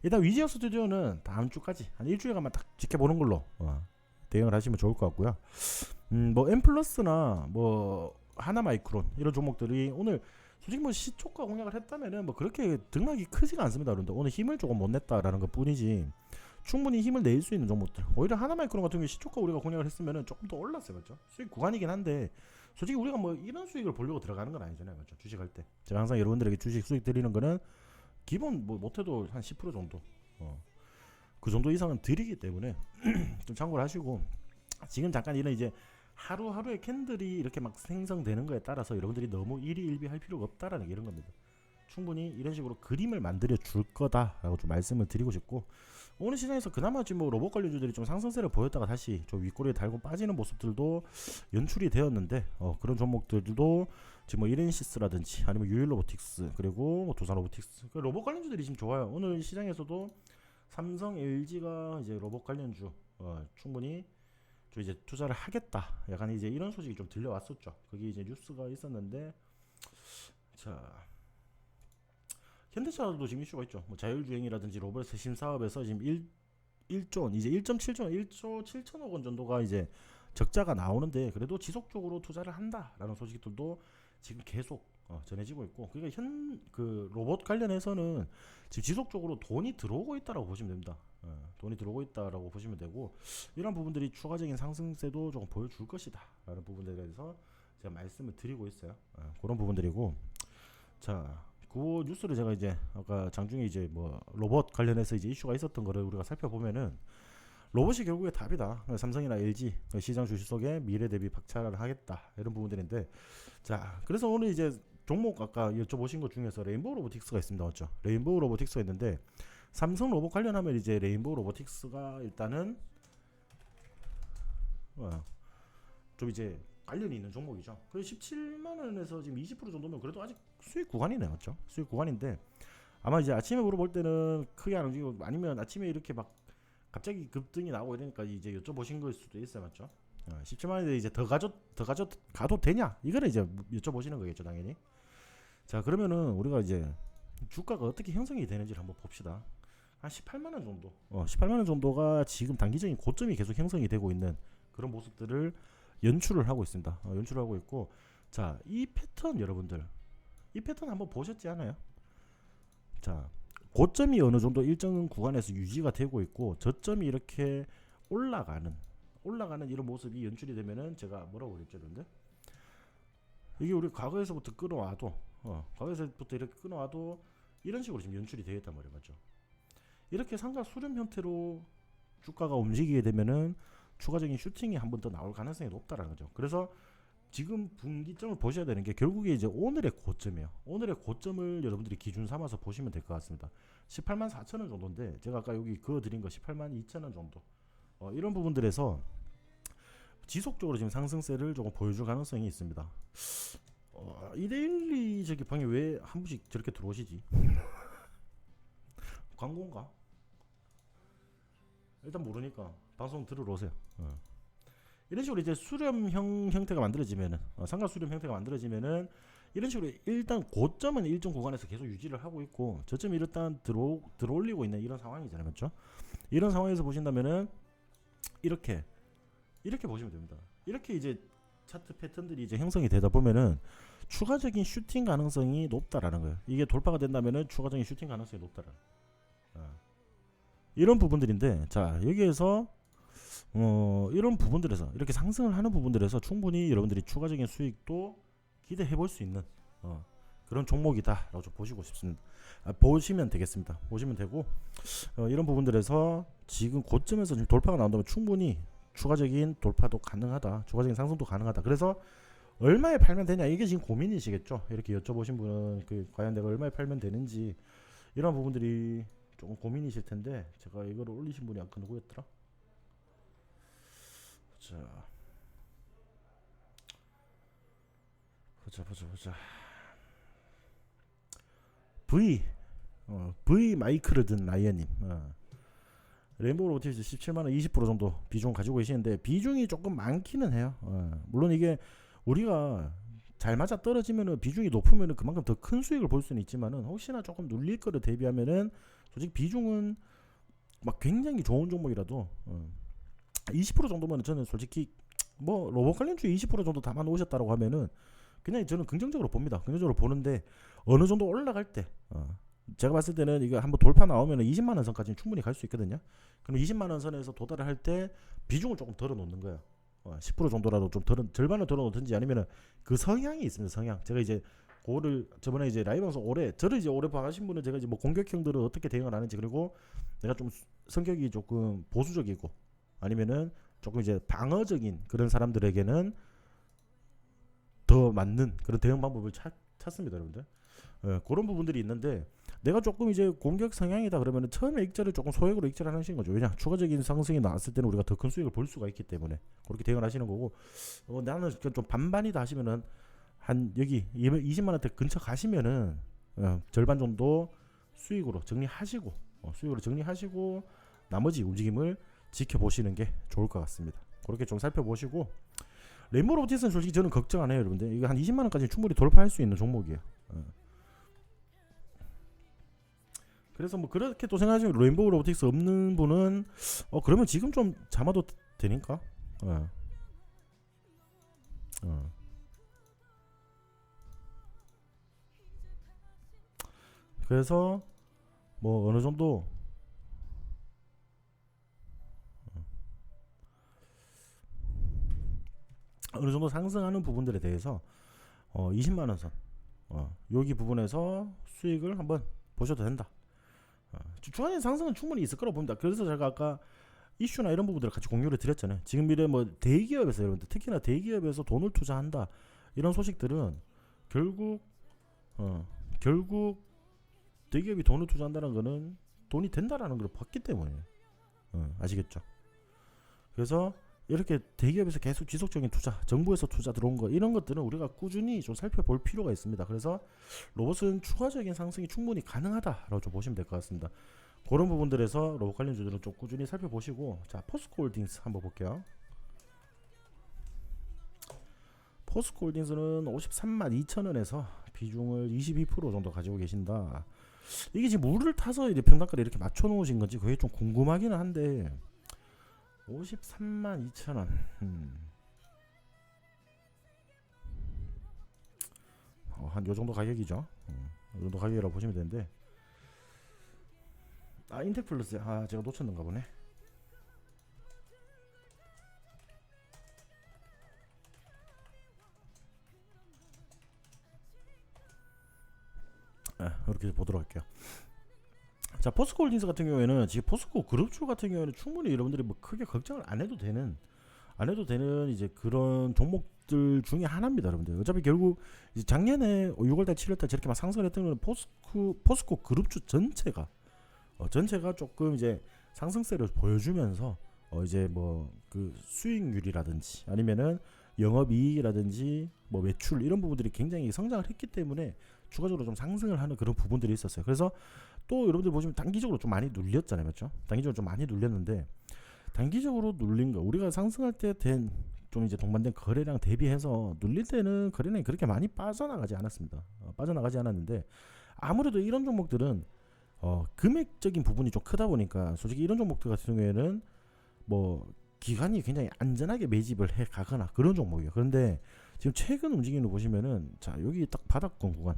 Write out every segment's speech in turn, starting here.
일단 위지어 스튜디오는 다음 주까지 한 일주일간만 딱 지켜보는 걸로 대응을 하시면 좋을 것 같고요. 뭐 M 플러스나 뭐 하나 마이크론 이런 종목들이 오늘 솔직히 뭐 시초가 공략을 했다면은 뭐 그렇게 등락이 크지가 않습니다. 그런데 오늘 힘을 조금 못 냈다라는 것 뿐이지 충분히 힘을 낼 수 있는 종목들. 오히려 하나 마이크론 같은 경우 시초가 우리가 공략을 했으면은 조금 더 올랐어요, 맞죠? 수익 구간이긴 한데 솔직히 우리가 뭐 이런 수익을 보려고 들어가는 건 아니잖아요, 맞죠? 주식할 때 제가 항상 여러분들에게 주식 수익 드리는 거는 기본 뭐 못해도 한 10% 정도, 그 정도 이상은 드리기 때문에 좀 참고를 하시고 지금 잠깐 이런 이제 하루하루의 캔들이 이렇게 막 생성되는 거에 따라서 여러분들이 너무 일희일비할 필요가 없다라는 게 이런 겁니다. 충분히 이런 식으로 그림을 만들어 줄 거다라고 좀 말씀을 드리고 싶고 오늘 시장에서 그나마 지금 뭐 로봇 관련주들이 좀 상승세를 보였다가 다시 좀 윗꼬리에 달고 빠지는 모습들도 연출이 되었는데 그런 종목들도 지금 뭐 이렌시스라든지 아니면 유일로보틱스 그리고 뭐 두산로보틱스 그 로봇 관련주들이 지금 좋아요. 오늘 시장에서도 삼성, LG가 이제 로봇 관련주 충분히 좀 이제 투자를 하겠다. 약간 이제 이런 소식이 좀 들려왔었죠. 그게 이제 뉴스가 있었는데 자 현대차도 지금 이슈가 있죠. 뭐 자율주행이라든지 로봇 세심 사업에서 지금 1조 원, 이제 1.7조 원, 1조 7천억 원 정도가 이제 적자가 나오는데 그래도 지속적으로 투자를 한다라는 소식들도 지금 계속 전해지고 있고 그러니까 그 로봇 관련해서는 지금 지속적으로 돈이 들어오고 있다라고 보시면 됩니다. 돈이 들어오고 있다라고 보시면 되고 이런 부분들이 추가적인 상승세도 조금 보여줄 것이다라는 부분들에 대해서 제가 말씀을 드리고 있어요. 그런 부분들이고 자. 그 뉴스를 제가 이제 아까 장중에 이제 뭐 로봇 관련해서 이제 이슈가 있었던 거를 우리가 살펴보면은 로봇이 결국에 답이다. 삼성이나 LG 시장 주식 속에 미래 대비 박차를 하겠다 이런 부분들인데 자 그래서 오늘 이제 종목 아까 여쭤보신 것 중에서 레인보우 로보틱스가 있습니다, 맞죠? 레인보우 로보틱스가 있는데 삼성 로봇 관련하면 이제 레인보우 로보틱스가 일단은 좀 이제 관련이 있는 종목이죠. 그래서 17만 원에서 지금 20% 정도면 그래도 아직 수익 구간이네, 맞죠? 수익 구간인데 아마 이제 아침에 물어볼 때는 크게 안 움직이고 아니면 아침에 이렇게 막 갑자기 급등이 나오고 이러니까 이제 여쭤보신 걸 수도 있어요, 맞죠? 17만 원에 이제 더 가도 되냐? 이거를 이제 여쭤보시는 거겠죠, 당연히. 자 그러면은 우리가 이제 주가가 어떻게 형성이 되는지를 한번 봅시다. 한 18만 원 정도, 18만 원 정도가 지금 단기적인 고점이 계속 형성이 되고 있는 그런 모습들을 연출을 하고 있습니다. 연출을 하고 있고 자 이 패턴 여러분들 이 패턴 한번 보셨지 않아요? 자 고점이 어느 정도 일정 구간에서 유지가 되고 있고 저점이 이렇게 올라가는 이런 모습이 연출이 되면은 제가 뭐라고 그랬죠, 근데 이게 우리 과거에서부터 끊어와도 과거에서부터 이렇게 끊어와도 이런 식으로 지금 연출이 되겠단 말이에요, 맞죠? 이렇게 상가 수렴 형태로 주가가 움직이게 되면은 추가적인 슈팅이 한 번 더 나올 가능성이 높다라는 거죠. 그래서 지금 분기점을 보셔야 되는 게 결국에 이제 오늘의 고점이에요. 오늘의 고점을 여러분들이 기준 삼아서 보시면 될 것 같습니다. 18만 4천 원 정도인데 제가 아까 여기 그어드린 거 18만 2천 원 정도. 이런 부분들에서 지속적으로 지금 상승세를 조금 보여줄 가능성이 있습니다. 이데일리 저기 방에 왜 한 분씩 저렇게 들어오시지? 광고인가? 일단 모르니까 방송 들으러 오세요. 이런 식으로 이제 수렴형 형태가 만들어지면은 상가 수렴 형태가 만들어지면은 이런 식으로 일단 고점은 일정 구간에서 계속 유지를 하고 있고 저점이 일단 들어올리고 있는 이런 상황이잖아요, 맞죠? 이런 상황에서 보신다면은 이렇게 보시면 됩니다. 이렇게 이제 차트 패턴들이 이제 형성이 되다 보면은 추가적인 슈팅 가능성이 높다라는 거예요. 이게 돌파가 된다면은 추가적인 슈팅 가능성이 높다라는 이런 부분들인데 자 여기에서 이런 부분들에서 이렇게 상승을 하는 부분들에서 충분히 여러분들이 추가적인 수익도 기대해 볼 수 있는 그런 종목이다라고 좀 보시고 싶습니다. 보시면 되겠습니다. 보시면 되고 이런 부분들에서 지금 고점에서 지금 돌파가 나온다면 충분히 추가적인 돌파도 가능하다. 추가적인 상승도 가능하다. 그래서 얼마에 팔면 되냐 이게 지금 고민이시겠죠. 이렇게 여쭤보신 분은 과연 내가 얼마에 팔면 되는지 이런 부분들이 조금 고민이실 텐데 제가 이거를 올리신 분이 아까 누구였더라? 보자. V 마이크를 든 라이언님. 레인보우 로보틱스 17만원 20% 정도 비중 가지고 계시는데 비중이 조금 많기는 해요. 물론 이게 우리가 잘 맞아 떨어지면은 비중이 높으면은 그만큼 더 큰 수익을 볼 수는 있지만은 혹시나 조금 눌릴 거를 대비하면은 솔직히 비중은 막 굉장히 좋은 종목이라도 20% 정도면 저는 솔직히 뭐 로봇 관련주에 20% 정도 담아 놓으셨다고 하면은 그냥 저는 긍정적으로 봅니다. 긍정적으로 보는데 어느 정도 올라갈 때 제가 봤을 때는 이거 한번 돌파 나오면 20만 원 선까지는 충분히 갈 수 있거든요. 그럼 20만 원 선에서 도달을 할 때 비중을 조금 덜어 놓는 거예요. 10% 정도라도 좀 절반을 덜어 놓든지 아니면은 그 성향이 있습니다. 성향. 제가 이제 그거를 저번에 이제 라이브 방송 저를 이제 오래 봐가신 분은 제가 이제 뭐 공격형들을 어떻게 대응을 하는지 그리고 내가 좀 성격이 조금 보수적이고 아니면은 조금 이제 방어적인 그런 사람들에게는 더 맞는 그런 대응 방법을 찾습니다, 여러분들. 그런 부분들이 있는데 내가 조금 이제 공격 성향이다 그러면은 처음에 익절을 조금 소액으로 익절을 하시는 거죠. 왜냐 추가적인 상승이 나왔을 때는 우리가 더 큰 수익을 볼 수가 있기 때문에 그렇게 대응을 하시는 거고 나는 좀 반반이다 하시면은 한 여기 20만 원대 근처 가시면은 절반 정도 수익으로 정리하시고 나머지 움직임을 지켜보시는 게 좋을 것 같습니다. 그렇게 좀 살펴보시고 레인보우 로보틱스는 솔직히 저는 걱정 안 해요, 여러분들. 이거 한 20만 원까지 충분히 돌파할 수 있는 종목이에요. 그래서 뭐 그렇게 또 생각하시면 레인보우 로보틱스 없는 분은 그러면 지금 좀 잡아도 되니까. 그래서 뭐 어느 정도 상승하는 부분들에 대해서 20만 원 선 여기 부분에서 수익을 한번 보셔도 된다. 주간의 상승은 충분히 있을 거라고 봅니다. 그래서 제가 아까 이슈나 이런 부분들을 같이 공유를 드렸잖아요. 지금 미래 뭐 대기업에서 여러분들 특히나 대기업에서 돈을 투자한다 이런 소식들은 결국 대기업이 돈을 투자한다는 거는 돈이 된다라는 걸 봤기 때문에 아시겠죠? 그래서 이렇게 대기업에서 계속 지속적인 투자, 정부에서 투자 들어온 거 이런 것들은 우리가 꾸준히 좀 살펴볼 필요가 있습니다. 그래서 로봇은 추가적인 상승이 충분히 가능하다라고 좀 보시면 될 것 같습니다. 그런 부분들에서 로봇 관련주들은 좀 꾸준히 살펴보시고 자 포스코홀딩스 한번 볼게요. 포스코홀딩스는 53만 2천원에서 비중을 22% 정도 가지고 계신다. 이게 지금 물을 타서 이제 평단가를 이렇게 맞춰 놓으신 건지 그게 좀 궁금하기는 한데 53만 2천원 한 요정도 가격이죠. 요정도 가격이라고 보시면 되는데 인텍플러스 제가 놓쳤는가 보네. 이렇게 보도록 할게요. 자 포스코홀딩스 같은 경우에는 지금 포스코 그룹주 같은 경우에는 충분히 여러분들이 뭐 크게 걱정을 안 해도 되는 이제 그런 종목들 중에 하나입니다, 여러분들. 어차피 결국 이제 작년에 6월달 7월달 저렇게 막 상승을 했던 거는 포스코 그룹주 전체가 조금 이제 상승세를 보여주면서 이제 뭐 그 수익률이라든지 아니면은 영업이익이라든지 뭐 매출 이런 부분들이 굉장히 성장을 했기 때문에 추가적으로 좀 상승을 하는 그런 부분들이 있었어요. 그래서 또 여러분들 보시면 단기적으로 좀 많이 눌렸잖아요, 맞죠? 단기적으로 좀 많이 눌렸는데 단기적으로 눌린 거 우리가 상승할 때 된 좀 이제 동반된 거래량 대비해서 눌릴 때는 거래량이 그렇게 많이 빠져나가지 않았습니다. 빠져나가지 않았는데 아무래도 이런 종목들은 금액적인 부분이 좀 크다 보니까 솔직히 이런 종목들 같은 경우에는 뭐 기관이 굉장히 안전하게 매집을 해 가거나 그런 종목이에요. 그런데 지금 최근 움직임을 보시면은 자 여기 딱 바닥권 구간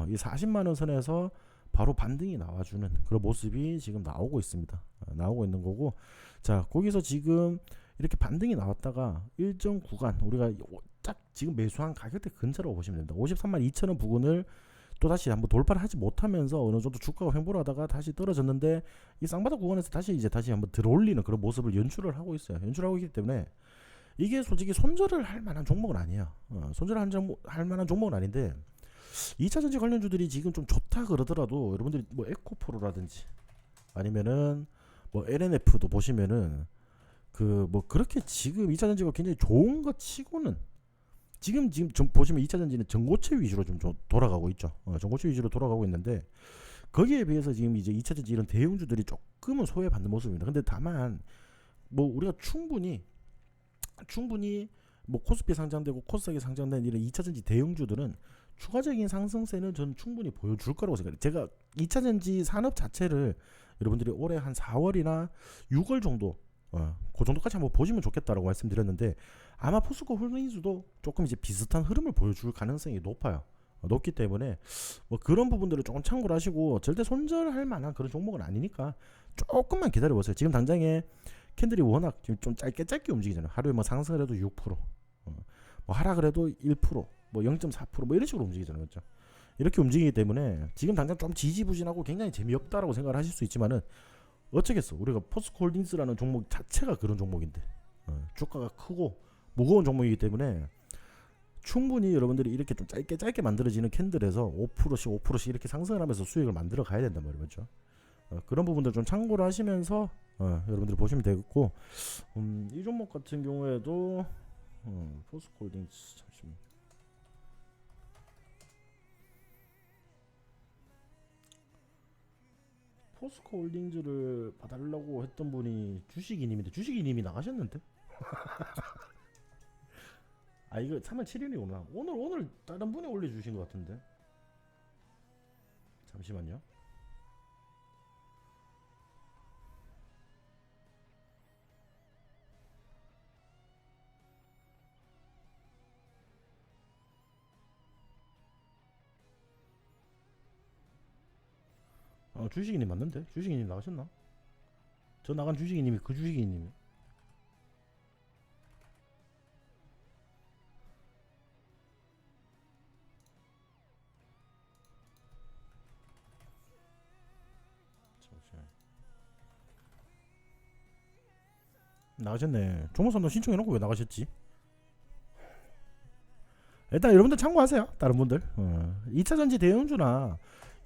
이 40만원 선에서 바로 반등이 나와주는 그런 모습이 지금 나오고 있습니다. 나오고 있는 거고 자 거기서 지금 이렇게 반등이 나왔다가 일정 구간 우리가 딱 지금 매수한 가격대 근처라고 보시면 됩니다. 53만 2천원 부근을 또 다시 한번 돌파를 하지 못하면서 어느 정도 주가가 횡보를 하다가 다시 떨어졌는데 이 쌍바닥 구간에서 다시 한번 들어올리는 그런 모습을 연출을 하고 있어요. 연출하고 있기 때문에 이게 솔직히 손절을 할 만한 종목은 아니에요. 손절을 할 만한 종목은 아닌데 2차전지 관련주들이 지금 좀 좋다 그러더라도 여러분들이 뭐 에코프로라든지 아니면은 뭐 LNF도 보시면은 그 뭐 그렇게 지금 2차전지가 굉장히 좋은 것 치고는 지금 좀 보시면 2차전지는 전고체 위주로 좀 돌아가고 있죠. 전고체 위주로 돌아가고 있는데 거기에 비해서 지금 이제 2차전지 이런 대형주들이 조금은 소외받는 모습입니다. 근데 다만 뭐 우리가 충분히 뭐 코스피 상장되고 코스닥에 상장된 이런 2차전지 대형주들은 추가적인 상승세는 저는 충분히 보여줄 거라고 생각해요. 제가 2차전지 산업 자체를 여러분들이 올해 한 4월이나 6월 정도 그 정도까지 한번 보시면 좋겠다라고 말씀드렸는데 아마 포스코 홀딩스도 조금 이제 비슷한 흐름을 보여줄 가능성이 높아요. 높기 때문에 뭐 그런 부분들을 조금 참고를 하시고 절대 손절할 만한 그런 종목은 아니니까 조금만 기다려보세요. 지금 당장에 캔들이 워낙 지금 좀 짧게 움직이잖아요. 하루에 뭐 상승을 해도 6%, 뭐 하락을 해도 1%, 뭐 0.4%뭐 이런 식으로 움직이잖아요. 그렇죠? 이렇게 움직이기 때문에 지금 당장 좀 지지부진하고 굉장히 재미없다라고 생각을 하실 수 있지만은 어쩌겠어. 우리가 포스코홀딩스라는 종목 자체가 그런 종목인데 주가가 크고 무거운 종목이기 때문에 충분히 여러분들이 이렇게 좀 짧게 만들어지는 캔들에서 5%씩 5%씩 이렇게 상승을 하면서 수익을 만들어 가야 된단 말이죠. 그런 부분들 좀 참고를 하시면서 여러분들이 보시면 되겠고 이 종목 같은 경우에도 포스코홀딩스 잠시만. 포스코홀딩즈를 봐달라고 했던 분이 주식이님인데 주식이님이 나가셨는데? 아 이거 3월 7일이구나. 오늘 다른 분이 올려주신 것 같은데. 잠시만요. 주식이님 맞는데? 주식이님 나가셨나? 저 나간 주식이님이 그 주식이님이. 잠시만. 나가셨네. 종목선도 신청해놓고 왜 나가셨지? 일단 여러분들 참고하세요. 다른 분들 2차전지 대형주나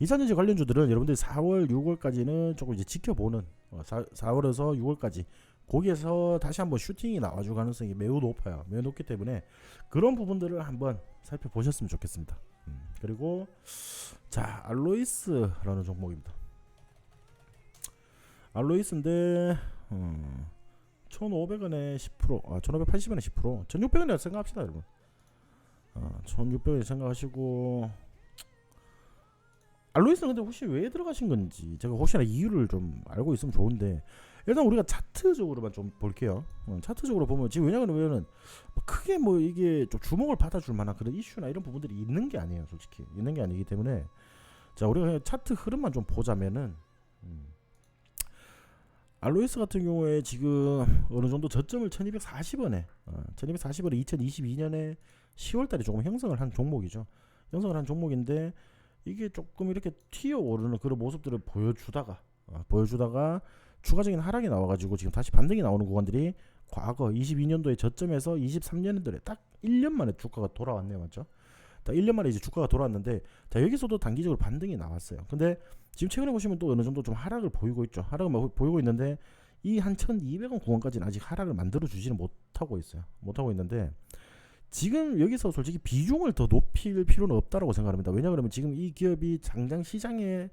2차전지 관련주들은 여러분들 4월 6월까지는 조금 이제 지켜보는 4월에서 6월까지 거기에서 다시 한번 슈팅이 나와줄 가능성이 매우 높아요. 매우 높기 때문에 그런 부분들을 한번 살펴보셨으면 좋겠습니다. 그리고 자 알로이스라는 종목입니다. 알로이스인데 1,500원에 10%, 1,580원에 10%, 1,600원이라 생각합시다, 여러분. 1,600원 생각하시고 알로이스는 근데 혹시 왜 들어가신 건지 제가 혹시나 이유를 좀 알고 있으면 좋은데 일단 우리가 차트적으로만 좀 볼게요. 차트적으로 보면 지금 왜냐면 크게 뭐 이게 좀 주목을 받아줄 만한 그런 이슈나 이런 부분들이 있는 게 아니에요. 솔직히 있는 게 아니기 때문에 자 우리가 그냥 차트 흐름만 좀 보자면은 알로이스 같은 경우에 지금 어느 정도 저점을 1240원에 1240원에 2022년에 10월달에 조금 형성을 한 종목이죠. 형성을 한 종목인데 이게 조금 이렇게 튀어오르는 그런 모습들을 보여주다가 추가적인 하락이 나와가지고 지금 다시 반등이 나오는 구간들이 과거 22년도의 저점에서 23년도에 딱 1년 만에 주가가 돌아왔네요. 맞죠? 딱 1년 만에 이제 주가가 돌아왔는데 자 여기서도 단기적으로 반등이 나왔어요. 근데 지금 최근에 보시면 또 어느 정도 좀 하락을 보이고 있죠. 하락을 보이고 있는데 이 한 1200원 구간까지는 아직 하락을 만들어 주지는 못하고 있어요. 못하고 있는데 지금 여기서 솔직히 비중을 더 높일 필요는 없다라고 생각합니다. 왜냐하면 지금 이 기업이 당장 시장에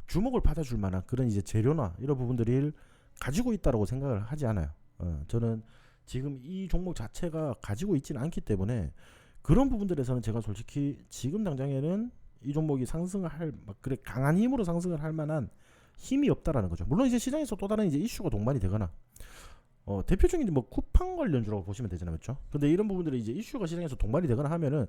주목을 받아줄 만한 그런 이제 재료나 이런 부분들을 가지고 있다라고 생각을 하지 않아요. 저는 지금 이 종목 자체가 가지고 있지는 않기 때문에 그런 부분들에서는 제가 솔직히 지금 당장에는 이 종목이 상승을 할 그래 강한 힘으로 상승을 할 만한 힘이 없다라는 거죠. 물론 이제 시장에서 또 다른 이제 이슈가 동반이 되거나 대표적인 뭐 쿠팡 관련주라고 보시면 되잖아요, 그렇죠? 근데 이런 부분들이 이제 이슈가 시장에서 동반이 되거나 하면은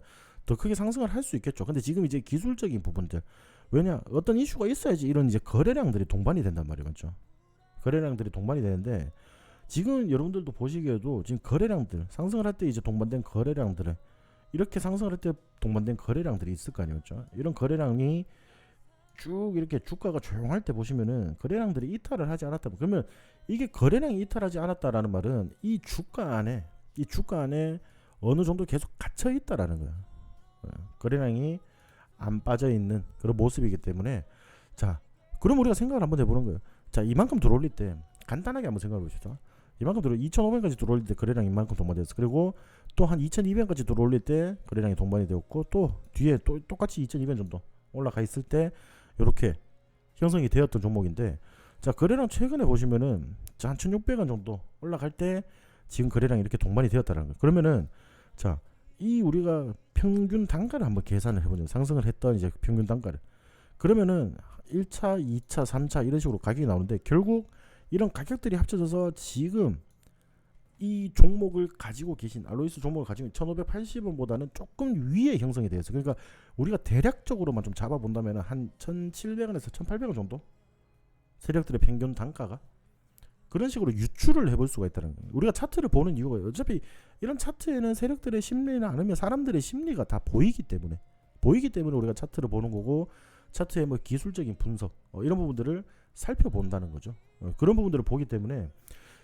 더 크게 상승을 할 수 있겠죠. 근데 지금 이제 기술적인 부분들 왜냐 어떤 이슈가 있어야지 이런 이제 거래량들이 동반이 된단 말이에요, 그렇죠? 거래량들이 동반이 되는데 지금 여러분들도 보시기에도 지금 거래량들 상승을 할 때 이제 동반된 거래량들을 이렇게 상승을 할 때 동반된 거래량들이 있을 거 아니에요, 그렇죠? 이런 거래량이 쭉 이렇게 주가가 조용할 때 보시면은 거래량들이 이탈을 하지 않았다. 그러면 이게 거래량이 이탈하지 않았다라는 말은 이 주가 안에 어느 정도 계속 갇혀 있다라는 거야. 거래량이 안 빠져 있는 그런 모습이기 때문에 자, 그럼 우리가 생각을 한번 해보는 거예요. 자, 이만큼 들어올릴 때 간단하게 한번 생각해 보시죠. 이만큼 2,500원까지 들어올릴 때 거래량이 이만큼 동반이 됐어. 그리고 또 한 2,200원까지 들어올릴 때 거래량이 동반이 되었고 또 뒤에 또 똑같이 2,200원 정도 올라가 있을 때 이렇게 형성이 되었던 종목인데 자 거래량 최근에 보시면은 자, 한 1,600원 정도 올라갈 때 지금 거래량이 이렇게 동반이 되었다는 거예요. 그러면은 자 이 우리가 평균 단가를 한번 계산을 해보죠. 상승을 했던 이제 평균 단가를. 그러면은 1차, 2차, 3차 이런 식으로 가격이 나오는데 결국 이런 가격들이 합쳐져서 지금 이 종목을 가지고 계신 알로이스 종목을 가지고 1580원보다는 조금 위에 형성이 되어 있어요. 그러니까 우리가 대략적으로만 좀 잡아본다면 한 1700원에서 1800원 정도 세력들의 평균 단가가 그런 식으로 유추를 해볼 수가 있다는 거예요. 우리가 차트를 보는 이유가 어차피 이런 차트에는 세력들의 심리나 아니면 사람들의 심리가 다 보이기 때문에 우리가 차트를 보는 거고 차트의 뭐 기술적인 분석 이런 부분들을 살펴본다는 거죠. 그런 부분들을 보기 때문에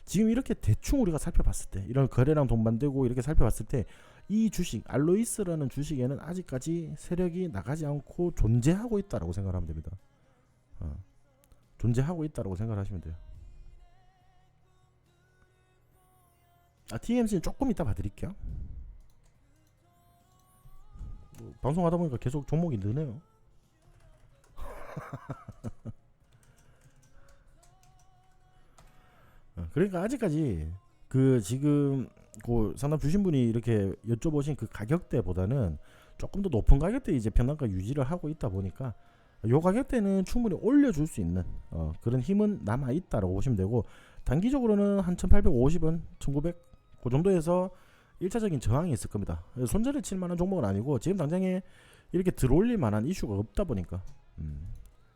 지금 이렇게 대충 우리가 살펴봤을 때 이런 거래량 돈 만들고 이렇게 살펴봤을 때 이 주식 알로이스라는 주식에는 아직까지 세력이 나가지 않고 존재하고 있다라고 생각하면 됩니다. 존재하고 있다라고 생각하시면 돼요. TMC는 조금 이따 봐드릴게요. 방송하다 보니까 계속 종목이 느네요. 그러니까 아직까지 그 지금 그 상담 주신 분이 이렇게 여쭤보신 그 가격대보다는 조금 더 높은 가격대 이제 평단가 유지를 하고 있다 보니까 요 가격대는 충분히 올려줄 수 있는 그런 힘은 남아 있다라고 보시면 되고 단기적으로는 한 1850원, 1900 그 정도에서 1차적인 저항이 있을 겁니다. 손절을 칠 만한 종목은 아니고 지금 당장에 이렇게 들어올릴 만한 이슈가 없다 보니까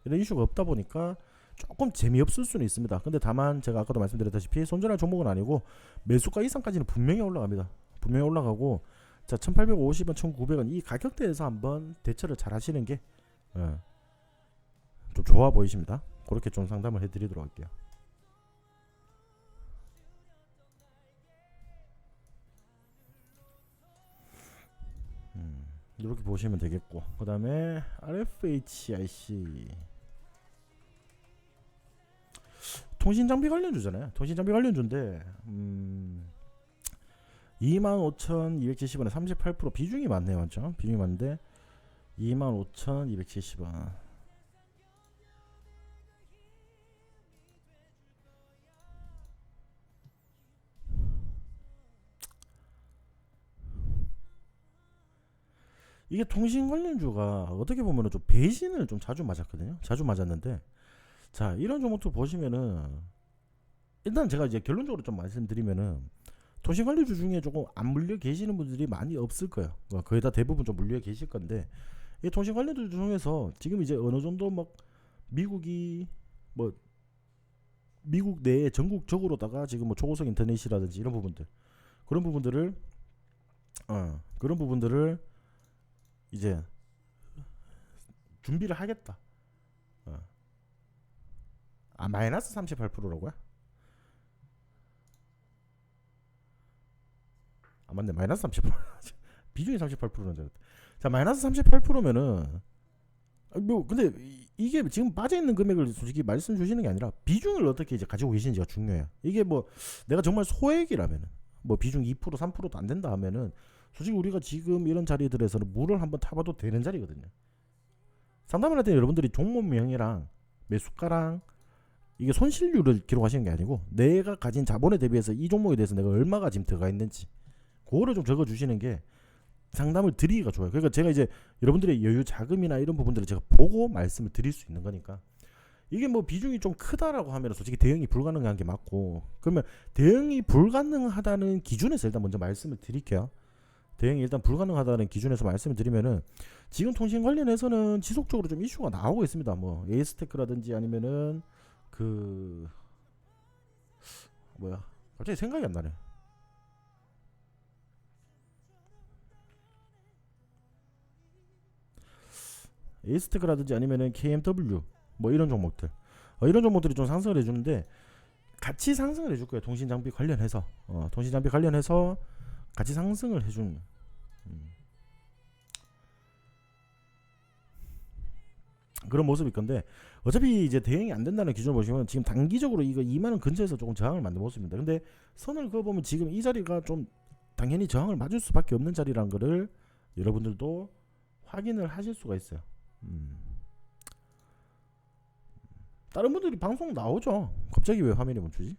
이런 이슈가 없다 보니까 조금 재미없을 수는 있습니다. 근데 다만 제가 아까도 말씀드렸다시피 손절할 종목은 아니고 매수가 이상까지는 분명히 올라갑니다. 분명히 올라가고 자 1850원, 1900원 이 가격대에서 한번 대처를 잘 하시는 게 좀 좋아 보이십니다. 그렇게 좀 상담을 해드리도록 할게요. 이렇게 보시면 되겠고 그 다음에 RFHIC 통신장비 관련주잖아요. 통신장비 관련주인데 25,270원에 38% 비중이 많네요. 맞죠? 비중이 많은데 25,270원 이게 통신 관련주가 어떻게 보면은 좀 배신을 좀 자주 맞았거든요. 자주 맞았는데 자 이런 종목들 보시면은 일단 제가 이제 결론적으로 좀 말씀드리면은 통신 관련주 중에 조금 안 물려 계시는 분들이 많이 없을 거예요. 거의 다 대부분 좀 물려 계실 건데 이 통신 관련주 중에서 지금 이제 어느 정도 막 미국이 뭐 미국 내에 전국적으로다가 지금 뭐 초고속 인터넷이라든지 이런 부분들 그런 부분들을 이제 준비를 하겠다. 마이너스 38%라고요? 맞네. 마이너스 38% 비중이 38%는 줄 알았다. 자 마이너스 38%면은 뭐 근데 이게 지금 빠져있는 금액을 솔직히 말씀 주시는 게 아니라 비중을 어떻게 이제 가지고 계신지가 중요해요. 이게 뭐 내가 정말 소액이라면은 뭐 비중 2% 3%도 안 된다 하면은 솔직히 우리가 지금 이런 자리들에서는 물을 한번 타봐도 되는 자리거든요. 상담을 할 때 여러분들이 종목명이랑 매수가랑 이게 손실률을 기록하시는 게 아니고 내가 가진 자본에 대비해서 이 종목에 대해서 내가 얼마가 지금 들어가 있는지 그거를 좀 적어주시는 게 상담을 드리기가 좋아요. 그러니까 제가 이제 여러분들의 여유 자금이나 이런 부분들을 제가 보고 말씀을 드릴 수 있는 거니까 이게 뭐 비중이 좀 크다라고 하면 솔직히 대응이 불가능한 게 맞고 그러면 대응이 불가능하다는 기준에서 일단 먼저 말씀을 드릴게요. 대응이 일단 불가능하다는 기준에서 말씀을 드리면은 지금 통신 관련해서는 지속적으로 좀 이슈가 나오고 있습니다. 뭐 에이스테크라든지 아니면은 그 뭐야 갑자기 생각이 안 나네. 에이스테크라든지 아니면은 KMW 뭐 이런 종목들 이런 종목들이 좀 상승을 해주는데 같이 상승을 해줄 거예요. 통신 장비 관련해서 통신 장비 관련해서 같이 상승을 해준 그런 모습일 건데 어차피 이제 대응이 안 된다는 기준을 보시면 지금 단기적으로 이거 2만원 근처에서 조금 저항을 만든 모습입니다. 근데 선을 그어보면 지금 이 자리가 좀 당연히 저항을 맞을 수밖에 없는 자리란 거를 여러분들도 확인을 하실 수가 있어요. 다른 분들이 방송 나오죠. 갑자기 왜 화면이 멈추지?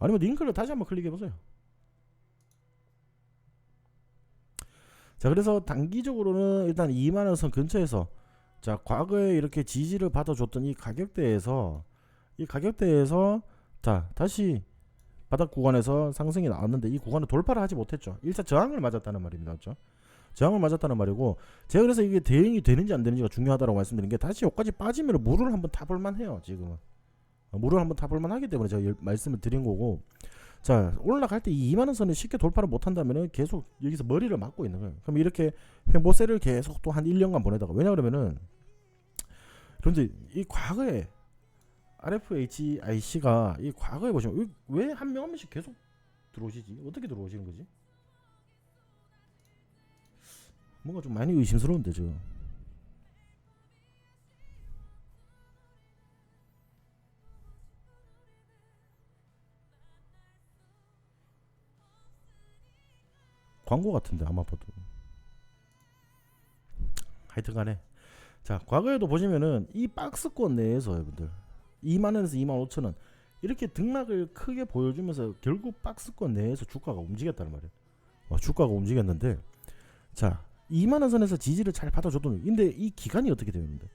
아니면 링크를 다시 한번 클릭해 보세요. 자, 그래서 단기적으로는 일단 2만원 선 근처에서, 자, 과거에 이렇게 지지를 받아줬던 이 가격대에서 자, 다시 바닥 구간에서 상승이 나왔는데 이 구간을 돌파를 하지 못했죠. 1차 저항을 맞았다는 말입니다. 그렇죠? 저항을 맞았다는 말이고, 제가 그래서 이게 대응이 되는지 안 되는지가 중요하다고 말씀드린 게, 다시 여기까지 빠지면 물을 한번 타볼만 해요. 지금은 물을 한번 타볼만 하기 때문에 제가 말씀을 드린 거고, 자, 올라갈 때 이 2만원 선을 쉽게 돌파를 못한다면 계속 여기서 머리를 맞고 있는 거예요. 그럼 이렇게 횡보세를 계속 또 한 1년간 보내다가, 왜냐 그러면은, 그런데 이 과거에 RFHIC가 이 과거에 보시면 왜 한 명 한 명씩 계속 들어오시지? 어떻게 들어오시는 거지? 뭔가 좀 많이 의심스러운데 지금. 광고 같은데 아마 봐도. 하여튼간에, 자, 과거에도 보시면은 이 박스권 내에서 여러분들 2만원에서 2만 5천원 이렇게 등락을 크게 보여주면서 결국 박스권 내에서 주가가 움직였다는 말이에요. 주가가 움직였는데, 자, 2만원 선에서 지지를 잘 받아줬던, 근데 이 기간이 어떻게 되는데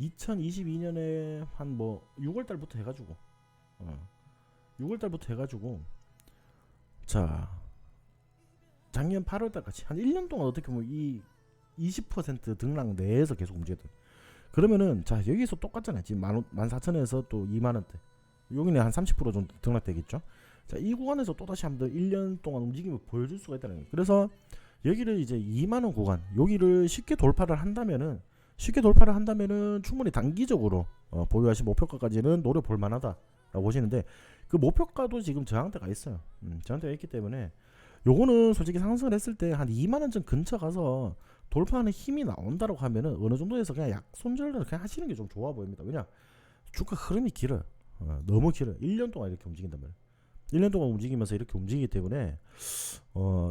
2022년에 한 뭐 6월달부터 해가지고 6월달부터 해가지고, 자, 작년 8월달까지 한 1년 동안 어떻게 보면 이 20% 등락 내에서 계속 움직였던. 그러면은, 자, 여기서 똑같잖아요. 지금 14,000원에서 또 2만원대, 여기는 한 30% 정도 등락되겠죠. 자, 이 구간에서 또다시 한번 1년 동안 움직임을 보여줄 수가 있다는 거예요. 그래서 여기를 이제 2만원 구간, 여기를 쉽게 돌파를 한다면은 충분히 단기적으로 보유하신 목표가까지는 노려볼 만하다라고 보시는데, 그 목표가도 지금 저항대가 있어요. 저항대가 있기 때문에 요거는 솔직히 상승을 했을 때 한 2만원 전 근처 가서 돌파하는 힘이 나온다고 하면은 어느 정도에서 그냥 약 손절을 그냥 하시는 게 좀 좋아 보입니다. 왜냐, 주가 흐름이 길어요. 너무 길어요. 1년 동안 이렇게 움직인단 말이에요. 1년 동안 움직이면서 이렇게 움직이기 때문에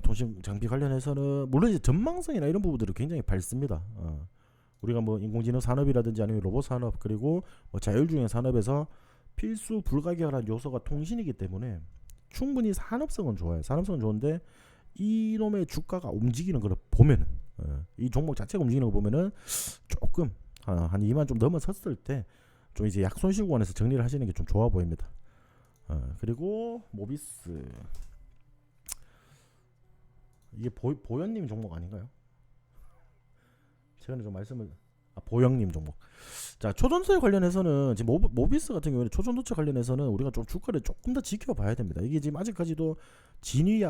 통신 장비 관련해서는 물론 이제 전망성이나 이런 부분들은 굉장히 밝습니다. 우리가 뭐 인공지능 산업이라든지 아니면 로봇 산업, 그리고 뭐 자율주행 산업에서 필수 불가결한 요소가 통신이기 때문에 충분히 산업성은 좋아요. 산업성은 좋은데 이놈의 주가가 움직이는 걸 보면은, 이 종목 자체가 움직이는 거 보면은 조금 한 2만 좀 넘어섰을 때 좀 이제 약손실 구간에서 정리를 하시는 게 좀 좋아 보입니다. 그리고 모비스, 이게 보현님 종목 아닌가요? 최근에 좀 말씀을, 보영님 종목. 자, 초전도체 관련해서는 지금 모비스 같은 경우는 초전도체 관련해서는 우리가 좀 주가를 조금 더 지켜봐야 됩니다. 이게 지금 아직까지도 진위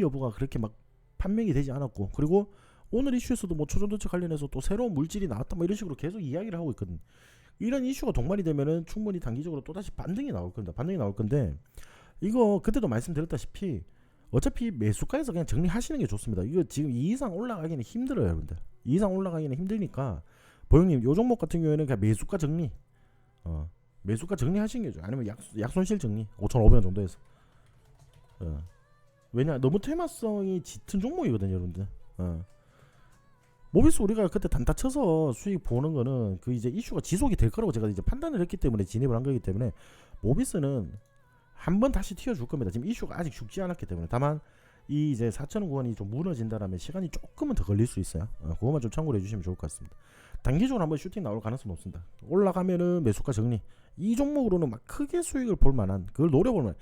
여부가 그렇게 막 판명이 되지 않았고, 그리고 오늘 이슈에서도 뭐 초전도체 관련해서 또 새로운 물질이 나왔다 뭐 이런 식으로 계속 이야기를 하고 있거든. 이런 이슈가 동반이 되면은 충분히 단기적으로 또 다시 반등이 나올 겁니다. 반등이 나올 건데, 이거 그때도 말씀드렸다시피 어차피 매수가에서 그냥 정리하시는 게 좋습니다. 이거 지금 이 이상 올라가기는 힘들어요, 여러분들. 이 이상 올라가기는 힘드니까 보영님 요 종목 같은 경우에는 그냥 매수가 정리, 매수가 정리하시는 게 좋아요. 아니면 약손실 정리 5,500원 정도에서. 왜냐, 너무 테마성이 짙은 종목이거든요, 여러분들. 모비스 우리가 그때 단타 쳐서 수익 보는 거는 그 이제 이슈가 지속이 될 거라고 제가 이제 판단을 했기 때문에 진입을 한 거기 때문에, 모비스는 한번 다시 튀어줄 겁니다. 지금 이슈가 아직 죽지 않았기 때문에. 다만 이 이제 4,000원 구간이 좀 무너진다라면 시간이 조금은 더 걸릴 수 있어요. 그것만 좀 참고를 해주시면 좋을 것 같습니다. 단기적으로 한번 슈팅 나올 가능성은 높습니다. 올라가면은 매수가 정리. 이 종목으로는 막 크게 수익을 볼 만한, 그걸 노려볼 만한,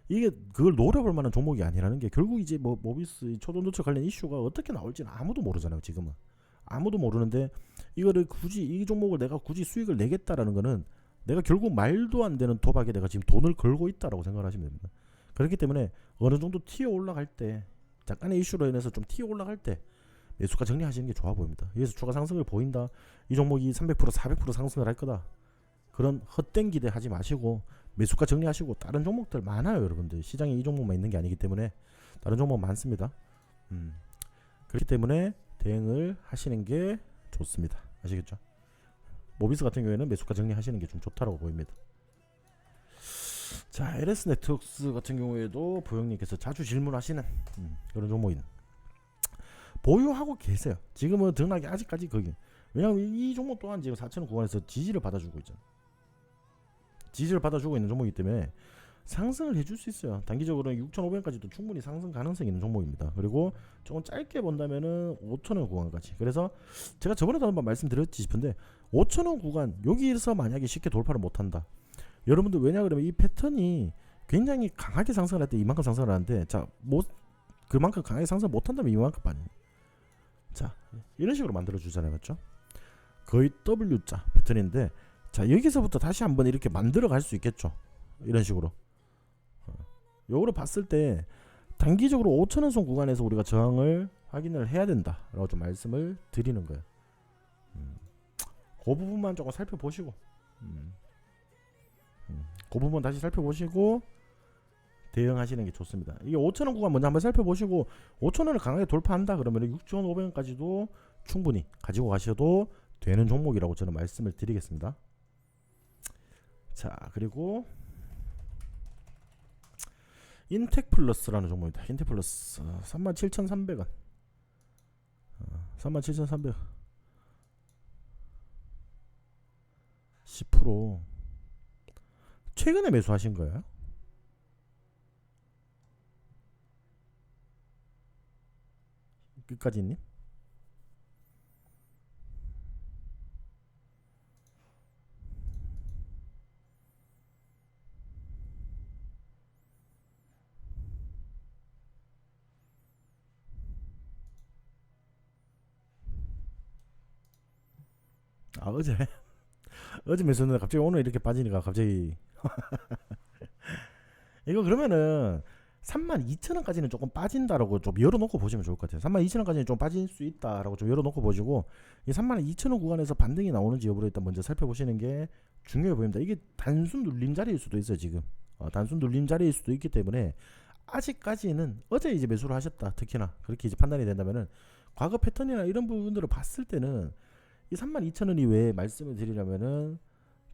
이게 그걸 노려볼 만한 종목이 아니라는 게, 결국 이제 뭐 모비스 초전도체 관련 이슈가 어떻게 나올지는 아무도 모르잖아요. 지금은 아무도 모르는데, 이거를 굳이 이 종목을 내가 굳이 수익을 내겠다라는 거는 내가 결국 말도 안 되는 도박에 내가 지금 돈을 걸고 있다라고 생각을 하시면 됩니다. 그렇기 때문에 어느 정도 튀어 올라갈 때, 약간의 이슈로 인해서 좀 튀어 올라갈 때 매수가 정리하시는 게 좋아 보입니다. 여기서 추가 상승을 보인다, 이 종목이 300% 400% 상승을 할 거다, 그런 헛된 기대 하지 마시고 매수가 정리하시고, 다른 종목들 많아요, 여러분들. 시장에 이 종목만 있는 게 아니기 때문에 다른 종목 많습니다. 그렇기 때문에 대응을 하시는 게 좋습니다. 아시겠죠? 모비스 같은 경우에는 매수가 정리하시는 게 좀 좋다라고 보입니다. 자, LS 네트워크스 같은 경우에도 보영님께서 자주 질문하시는 그런 종목인, 보유하고 계세요. 지금은 등락이 아직까지 거기. 왜냐하면 이 종목 또한 지금 4,000원 구간에서 지지를 받아주고 있잖아. 지지를 받아주고 있는 종목이기 때문에 상승을 해줄 수 있어요. 단기적으로는 6,500원까지도 충분히 상승 가능성이 있는 종목입니다. 그리고 조금 짧게 본다면은 5,000원 구간까지. 그래서 제가 저번에도 한번 말씀드렸지 싶은데 5,000원 구간 여기서 만약에 쉽게 돌파를 못한다. 여러분들 왜냐 그러면 이 패턴이 굉장히 강하게 상승을 할 때 이만큼 상승을 하는데 그만큼 강하게 상승 못한다면 이만큼 빠니. 자 이런 식으로 만들어 주잖아요, 맞죠? 거의 W자 패턴인데 자 여기서부터 다시 한번 이렇게 만들어 갈 수 있겠죠. 이런 식으로. 요거를 봤을 때 단기적으로 5,000원 선 구간에서 우리가 저항을 확인을 해야 된다라고 좀 말씀을 드리는 거예요. 그 부분만 조금 살펴보시고 그 부분 다시 살펴보시고 대응하시는 게 좋습니다. 이게 5,000원 구간 먼저 한번 살펴보시고 5,000원을 강하게 돌파한다 그러면 6,500원까지도 충분히 가지고 가셔도 되는 종목이라고 저는 말씀을 드리겠습니다. 자 그리고 인텍플러스라는 종목입니다. 인텍플러스 37,300원 37,300원 10% 최근에 매수하신 거예요? 끝까지님? 아 어제 어제 매수했는데 갑자기 오늘 이렇게 빠지니까 갑자기 이거 그러면은 32,000원까지는 조금 빠진다라고 좀 열어놓고 보시면 좋을 것 같아요. 32,000원까지는 좀 빠질 수 있다라고 좀 열어놓고 보시고 이 32,000원 구간에서 반등이 나오는지 여부를 일단 먼저 살펴보시는 게 중요해 보입니다. 이게 단순 눌림자리일 수도 있어요. 지금 단순 눌림자리일 수도 있기 때문에 아직까지는 어제 이제 매수를 하셨다 특히나 그렇게 이제 판단이 된다면은 과거 패턴이나 이런 부분들을 봤을 때는 이 32,000원이 왜 말씀을 드리려면은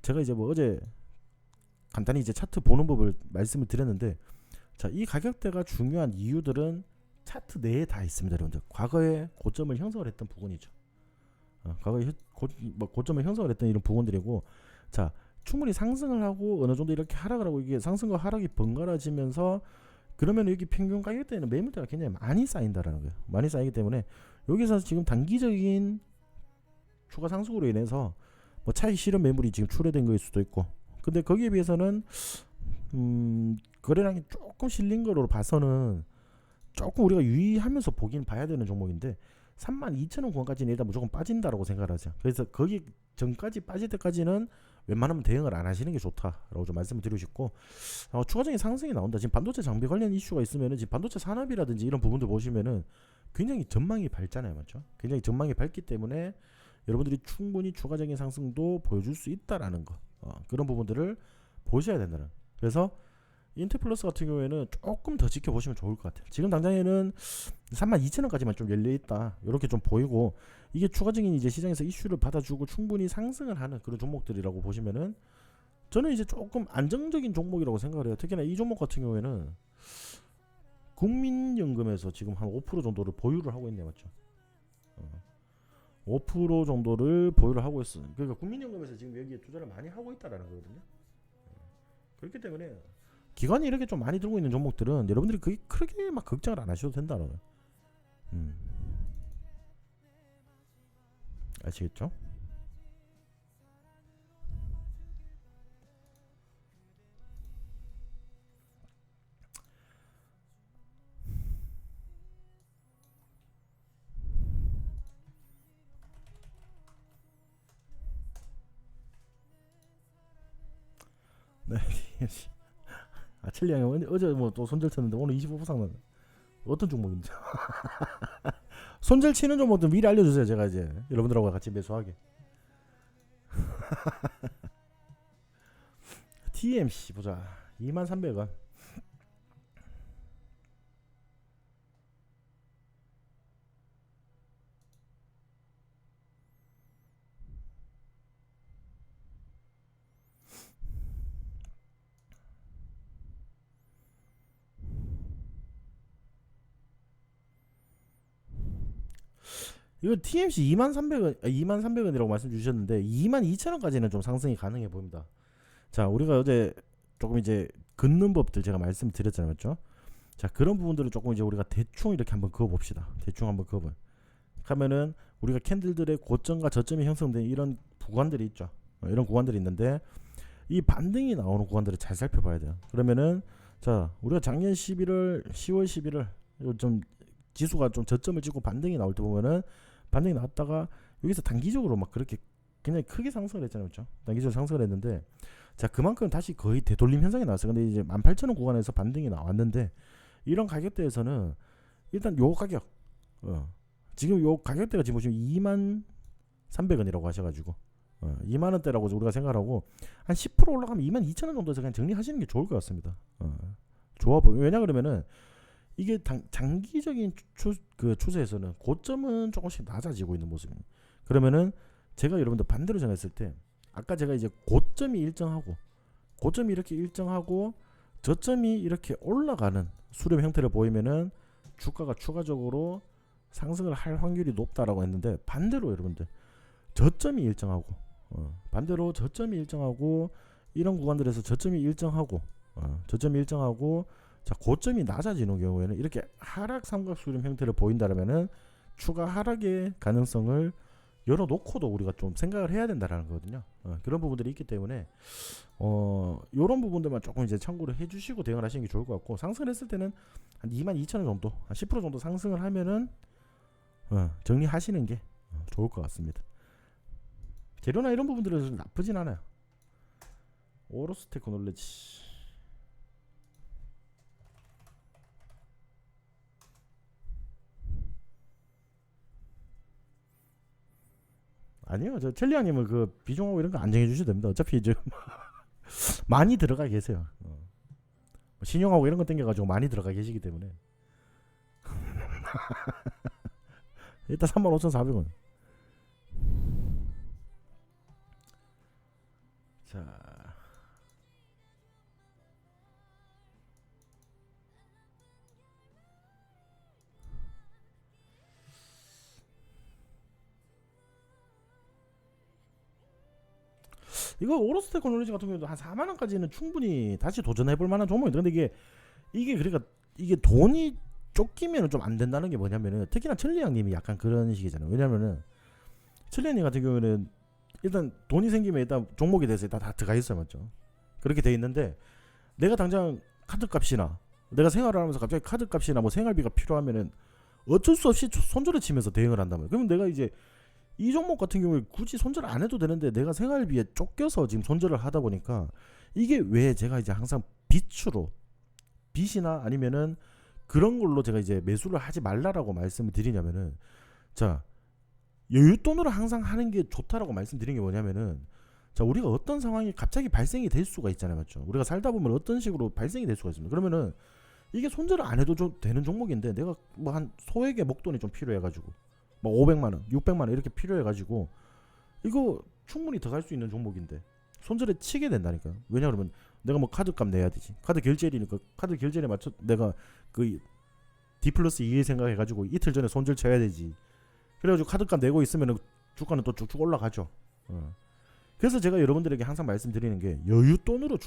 제가 이제 뭐 어제 간단히 이제 차트 보는 법을 말씀을 드렸는데 자, 이 가격대가 중요한 이유들은 차트 내에 다 있습니다, 여러분들. 과거에 고점을 형성을 했던 부분이죠. 과거에 고점을 형성을 했던 이런 부분들이고, 자, 충분히 상승을 하고 어느 정도 이렇게 하락을 하고 이게 상승과 하락이 번갈아지면서 그러면 여기 평균 가격대에는 매물대가 굉장히 많이 쌓인다라는 거예요. 많이 쌓이기 때문에 여기서 지금 단기적인 추가 상승으로 인해서 뭐 차익 실현 매물이 지금 출회된 거일 수도 있고, 근데 거기에 비해서는 거래량이 조금 실린 거로 봐서는 조금 우리가 유의하면서 보긴 봐야 되는 종목인데 32,000원 구간까지는 일단 무조건 빠진다라고 생각을 하죠. 그래서 거기 전까지 빠질 때까지는 웬만하면 대응을 안 하시는 게 좋다라고 좀 말씀을 드리고 싶고 추가적인 상승이 나온다. 지금 반도체 장비 관련 이슈가 있으면은 지금 반도체 산업이라든지 이런 부분들 보시면은 굉장히 전망이 밝잖아요, 맞죠? 굉장히 전망이 밝기 때문에 여러분들이 충분히 추가적인 상승도 보여줄 수 있다라는 거 그런 부분들을 보셔야 된다는. 그래서 인텔플러스 같은 경우에는 조금 더 지켜보시면 좋을 것 같아요. 지금 당장에는 32,000원까지만 좀 열려있다 이렇게 좀 보이고 이게 추가적인 이제 시장에서 이슈를 받아주고 충분히 상승을 하는 그런 종목들이라고 보시면은 저는 이제 조금 안정적인 종목이라고 생각을 해요. 특히나 이 종목 같은 경우에는 국민연금에서 지금 한 5% 정도를 보유를 하고 있네요, 맞죠? 5% 정도를 보유를 하고 있어요. 그러니까 국민연금에서 지금 여기에 투자를 많이 하고 있다라는 거거든요. 그렇기 때문에 기관이 이렇게 좀 많이 들고 있는 종목들은 여러분들이 그게 크게 막 걱정을 안 하셔도 된다는 거예요. 아시겠죠? 네. 첼리 형이 어제 뭐 또 손절 쳤는데 오늘 25% 상승. 어떤 종목인지. 손절 치는 종목들 미리 알려주세요. 제가 이제 여러분들하고 같이 매수하게. TMC 보자. 23,000원. 이거 TMC 23,000원 23,000원이라고 말씀 주셨는데 22,000원까지는 좀 상승이 가능해 보입니다. 자, 우리가 어제 조금 이제 긋는 법들 제가 말씀드렸잖아요, 맞죠? 자, 그런 부분들을 조금 이제 우리가 대충 이렇게 한번 그어봅시다. 대충 한번 그어봐. 하면은 우리가 캔들들의 고점과 저점이 형성된 이런 구간들이 있죠. 이런 구간들이 있는데 이 반등이 나오는 구간들을 잘 살펴봐야 돼요. 그러면은 자, 우리가 작년 11월, 10월, 11월 좀 지수가 좀 저점을 찍고 반등이 나올 때 보면은 반등이 나왔다가 여기서 단기적으로 막 그렇게 굉장히 크게 상승을 했잖아요, 그렇죠? 단기적으로 상승을 했는데 자, 그만큼 다시 거의 되돌림 현상이 나왔어요. 근데 이제 18,000원 구간에서 반등이 나왔는데 이런 가격대에서는 일단 요 가격 지금 요 가격대가 지금 보시면 23,300원이라고 하셔가지고 2만원대라고 우리가 생각하고 한 10% 올라가면 22,000원 정도에서 그냥 정리하시는 게 좋을 것 같습니다. 좋아 보여요. 왜냐 그러면은 이게 장기적인 추세에서는 고점은 조금씩 낮아지고 있는 모습입니다. 그러면은 제가 여러분들 반대로 정했을 때 아까 제가 이제 고점이 이렇게 일정하고 저점이 이렇게 올라가는 수렴 형태를 보이면은 주가가 추가적으로 상승을 할 확률이 높다라고 했는데 반대로 여러분들 저점이 일정하고 이런 구간들에서 저점이 일정하고 자, 고점이 낮아지는 경우에는 이렇게 하락 삼각 수렴 형태를 보인다라면은 추가 하락의 가능성을 열어놓고도 우리가 좀 생각을 해야 된다라는 거거든요. 그런 부분들이 있기 때문에 이런 부분들만 조금 이제 참고를 해주시고 대응을 하시는 게 좋을 것 같고 상승을 했을 때는 한 22,000원 정도, 한 10% 정도 상승을 하면은 정리하시는 게 좋을 것 같습니다. 재료나 이런 부분들은 나쁘진 않아요. 오로스 테크놀로지. 아니요, 저 첼리아님은 그 비중하고 이런 거 안 정해주셔도 됩니다. 어차피 이제 많이 들어가 계세요. 신용하고 이런 거 땡겨가지고 많이 들어가 계시기 때문에 일단 35,400원. 자, 이거 오로스 테크놀로지 같은 경우도 한 4만 원까지는 충분히 다시 도전해볼 만한 종목인데 근데 이게 그러니까 이게 돈이 쫓기면은 좀 안 된다는 게 뭐냐면은 특히나 천리양님이 약간 그런 식이잖아요. 왜냐면은 천리양님 같은 경우에는 일단 돈이 생기면 일단 종목에 대해서 일단 다 들어가 있어요, 맞죠? 그렇게 돼 있는데 내가 당장 카드값이나 내가 생활을 하면서 갑자기 카드값이나 뭐 생활비가 필요하면은 어쩔 수 없이 손절을 치면서 대응을 한단 말이에요. 그러면 내가 이제 이 종목 같은 경우에 굳이 손절을 안 해도 되는데 내가 생활비에 쫓겨서 지금 손절을 하다 보니까 이게 왜 제가 이제 항상 빚이나 아니면은 그런 걸로 제가 이제 매수를 하지 말라라고 말씀을 드리냐면은 자, 여윳돈으로 항상 하는 게 좋다라고 말씀드린 게 뭐냐면은 자, 우리가 어떤 상황이 갑자기 발생이 될 수가 있잖아요, 맞죠? 우리가 살다 보면 어떤 식으로 발생이 될 수가 있습니다. 그러면은 이게 손절을 안 해도 좀 되는 종목인데 내가 뭐 한 소액의 목돈이 좀 필요해가지고 뭐 500만 원, 600만 원 이렇게 필요해가지고 이거 충분히 더 갈 수 있는 종목인데 손절에 치게 된다니까요. 왜냐 그러면 내가 뭐 카드값 내야 되지. 카드 결제일이니까 카드 결제일에 맞춰 내가 그 D 플러스 2에 생각해가지고 이틀 전에 손절 쳐야 되지. 그래가지고 카드값 내고 있으면 주가는 또 쭉쭉 올라가죠. 그래서 제가 여러분들에게 항상 말씀드리는 게 여윳돈으로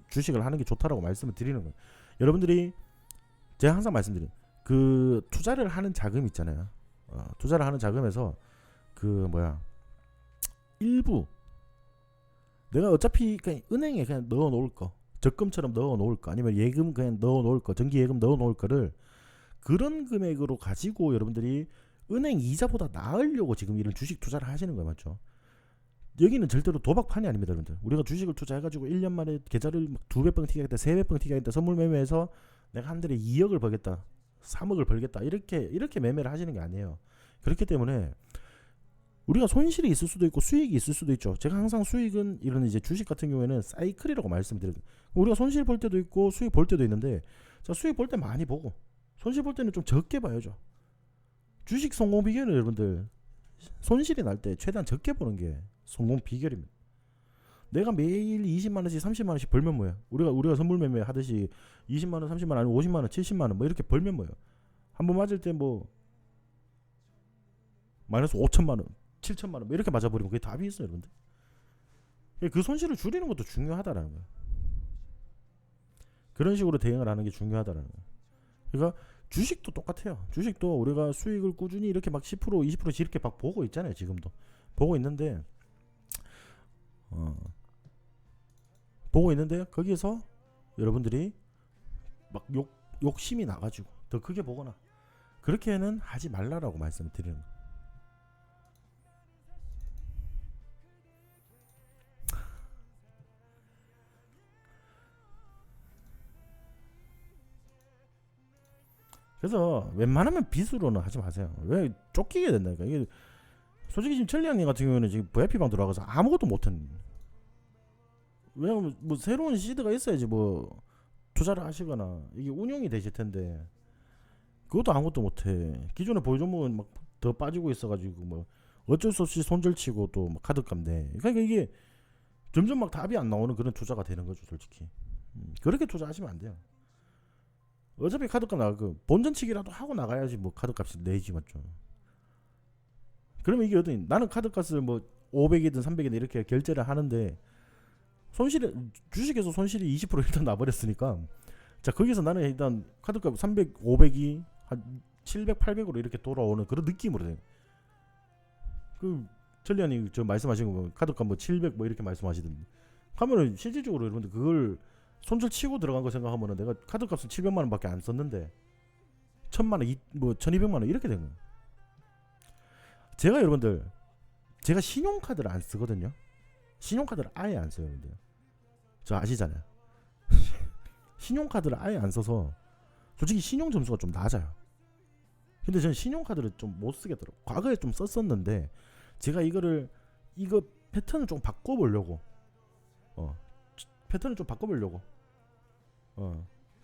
주식을 하는 게 좋다라고 말씀을 드리는 거예요. 여러분들이 제가 항상 말씀드린 그 투자를 하는 자금 있잖아요. 투자를 하는 자금에서 그 일부 내가 어차피 그냥 은행에 그냥 넣어 놓을 거, 적금처럼 넣어 놓을 거, 아니면 예금 그냥 넣어 놓을 거, 정기 예금 넣어 놓을 거를 그런 금액으로 가지고 여러분들이 은행 이자보다 나으려고 지금 이런 주식 투자를 하시는 거예요, 맞죠? 여기는 절대로 도박판이 아닙니다, 여러분들. 우리가 주식을 투자해가지고 1년 만에 계좌를 막 2배빵 튀기겠다, 3배빵 튀기겠다, 선물 매매해서 내가 한 달에 2억을 벌겠다, 3억을 벌겠다 이렇게 매매를 하시는 게 아니에요. 그렇기 때문에 우리가 손실이 있을 수도 있고 수익이 있을 수도 있죠. 제가 항상 수익은 이런 이제 주식 같은 경우에는 사이클이라고 말씀드려요. 우리가 손실 볼 때도 있고 수익 볼 때도 있는데 자, 수익 볼 때 많이 보고 손실 볼 때는 좀 적게 봐야죠. 주식 성공 비결은 여러분들 손실이 날 때 최대한 적게 보는 게 성공 비결입니다. 내가 매일 20만 원씩 30만 원씩 벌면 뭐야? 우리가 선물 매매 하듯이 20만 원, 30만 원, 아니면 50만 원, 70만 원 뭐 이렇게 벌면 뭐야? 한 번 맞을 때 뭐 마이너스 5천만 원, 7천만 원 뭐 이렇게 맞아버리면 그게 답이 있어요, 여러분들. 그 손실을 줄이는 것도 중요하다라는 거예요. 그런 식으로 대응을 하는 게 중요하다라는 거예요. 그러니까 주식도 똑같아요. 주식도 우리가 수익을 꾸준히 이렇게 막 10% 20%씩 이렇게 막 보고 있잖아요. 지금도 보고 있는데 거기에서 여러분들이 막 욕심이 나가지고 더 크게 보거나 그렇게는 하지 말라라고 말씀을 드리는 거예요. 그래서 웬만하면 빚으로는 하지 마세요. 왜 쫓기게 된다니까. 이게 솔직히 지금 천리 형님 같은 경우는 지금 VIP 방 들어가서 아무것도 못했는. 왜냐면 뭐 새로운 시드가 있어야지 뭐 투자를 하시거나 이게 운용이 되실 텐데 그것도 아무것도 못해. 기존에 보유 종목은 막 더 빠지고 있어가지고 뭐 어쩔 수 없이 손절치고 또 뭐 카드값 내. 그러니까 이게 점점 막 답이 안 나오는 그런 투자가 되는 거죠, 솔직히. 그렇게 투자하시면 안 돼요. 어차피 카드값 나가고 본전치기라도 하고 나가야지 뭐 카드값이 내지 맞죠. 그러면 이게 어떤 나는 카드값을 뭐 500이든 300이든 이렇게 결제를 하는데 손실이 주식에서 손실이 20% 일단 나버렸으니까 자 거기서 나는 일단 카드값 300, 500이 한 700, 800으로 이렇게 돌아오는 그런 느낌으로 돼요. 그 천리안이 저 말씀하신 거 카드값 뭐 700 뭐 이렇게 말씀하시던데 하면은 실질적으로 여러분들 그걸 손절 치고 들어간 거 생각하면은 내가 카드값은 700만 원밖에 안 썼는데 1000만 원, 뭐 1200만 원 이렇게 된 거예요. 제가 여러분들 제가 신용카드를 안 쓰거든요. 신용카드를 아예 안 써요, 여러분들. 저 아시잖아요. 신용카드를 아예 안 써서 솔직히 신용 점수가 좀 낮아요. 근데 저는 신용카드를 좀 못 쓰겠더라고요. 과거에 좀 썼었는데 제가 이거 패턴을 좀 바꿔보려고 패턴을 좀 바꿔보려고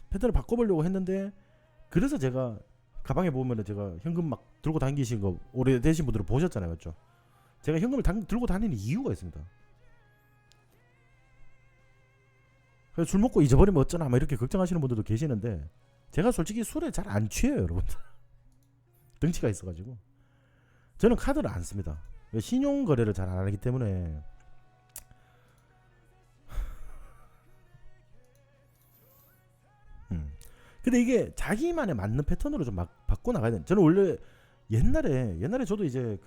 패턴을 바꿔보려고 했는데 그래서 제가 가방에 보면은 제가 현금 막 들고 다니신 거 오래되신 분들은 보셨잖아요, 맞죠? 제가 현금을 들고 다니는 이유가 있습니다. 그래서 술 먹고 잊어버리면 어쩌나 막 이렇게 걱정하시는 분들도 계시는데 제가 솔직히 술에 잘 안 취해요, 여러분들. 덩치가 있어가지고 저는 카드를 안 씁니다. 신용 거래를 잘 안 하기 때문에. 근데 이게 자기만의 맞는 패턴으로 좀 막 바꿔 나가야 돼. 저는 원래 옛날에 저도 이제